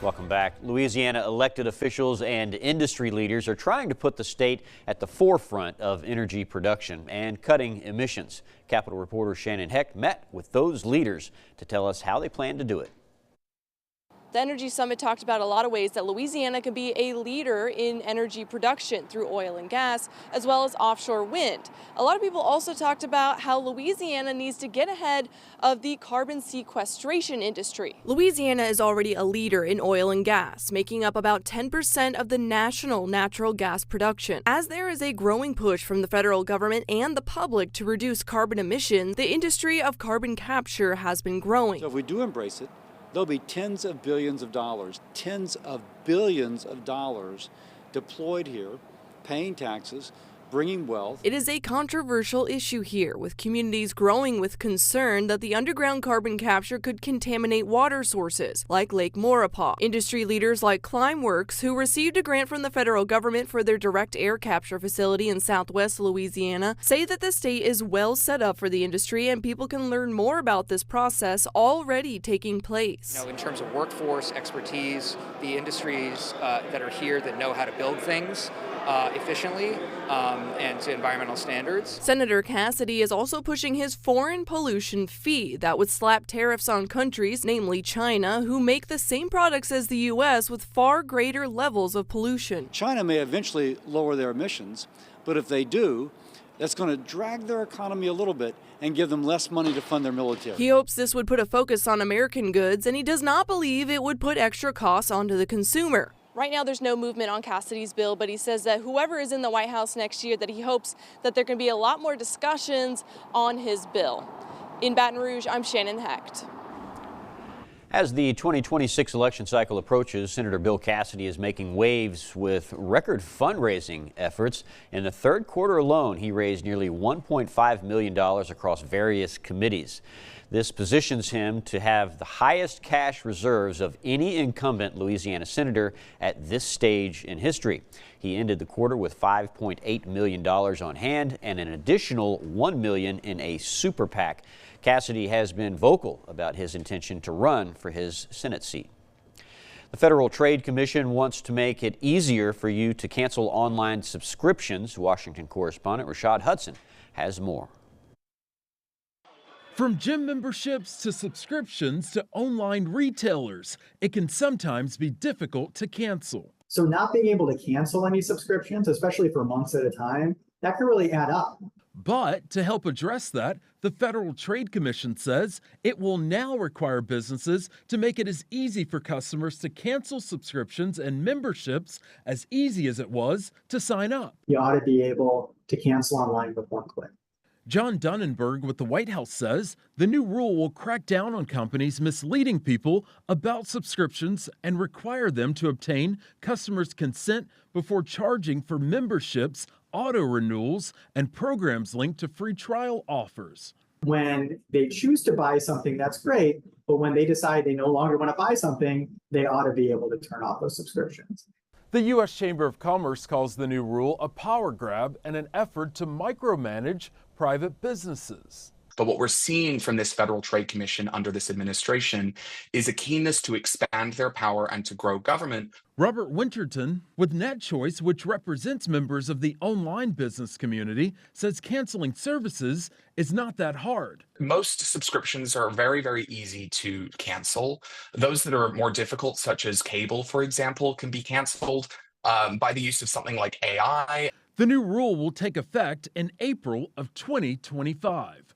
Welcome back. Louisiana elected officials and industry leaders are trying to put the state at the forefront of energy production and cutting emissions. Capitol reporter Shannon Hecht met with those leaders to tell us how they plan to do it. The Energy Summit talked about a lot of ways that Louisiana can be a leader in energy production through oil and gas, as well as offshore wind. A lot of people also talked about how Louisiana needs to get ahead of the carbon sequestration industry. Louisiana is already a leader in oil and gas, making up about 10% of the national natural gas production. As there is a growing push from the federal government and the public to reduce carbon emissions, the industry of carbon capture has been growing. So if we do embrace it, there'll be tens of billions of dollars deployed here, paying taxes, bringing wealth. It is a controversial issue here, with communities growing with concern that the underground carbon capture could contaminate water sources, like Lake Maurepas. Industry leaders like Climeworks, who received a grant from the federal government for their direct air capture facility in southwest Louisiana, say that the state is well set up for the industry and people can learn more about this process already taking place. In terms of workforce, expertise, the industries that are here that know how to build things efficiently and to environmental standards. Senator Cassidy is also pushing his foreign pollution fee that would slap tariffs on countries, namely China, who make the same products as the U.S. with far greater levels of pollution. China may eventually lower their emissions, but if they do, that's going to drag their economy a little bit and give them less money to fund their military. He hopes this would put a focus on American goods, and he does not believe it would put extra costs onto the consumer. Right now, there's no movement on Cassidy's bill, but he says that whoever is in the White House next year, that he hopes that there can be a lot more discussions on his bill. In Baton Rouge, I'm Shannon Hecht. As the 2026 election cycle approaches, Senator Bill Cassidy is making waves with record fundraising efforts. In the third quarter alone, he raised nearly $1.5 million across various committees. This positions him to have the highest cash reserves of any incumbent Louisiana senator at this stage in history. He ended the quarter with $5.8 million on hand and an additional $1 million in a super PAC. Cassidy has been vocal about his intention to run for his Senate seat. The Federal Trade Commission wants to make it easier for you to cancel online subscriptions. Washington correspondent Rashad Hudson has more. From gym memberships to subscriptions to online retailers, it can sometimes be difficult to cancel. So not being able to cancel any subscriptions, especially for months at a time, that can really add up. But to help address that, the Federal Trade Commission says it will now require businesses to make it as easy for customers to cancel subscriptions and memberships as easy as it was to sign up. You ought to be able to cancel online with one click. John Dunnenberg with the White House says the new rule will crack down on companies misleading people about subscriptions and require them to obtain customers' consent before charging for memberships, auto renewals, and programs linked to free trial offers. When they choose to buy something, that's great, but when they decide they no longer want to buy something, they ought to be able to turn off those subscriptions. The U.S. Chamber of Commerce calls the new rule a power grab and an effort to micromanage private businesses. But what we're seeing from this Federal Trade Commission under this administration is a keenness to expand their power and to grow government. Robert Winterton with NetChoice, which represents members of the online business community, says canceling services is not that hard. Most subscriptions are very, very easy to cancel. Those that are more difficult, such as cable, for example, can be canceled by the use of something like AI. The new rule will take effect in April of 2025.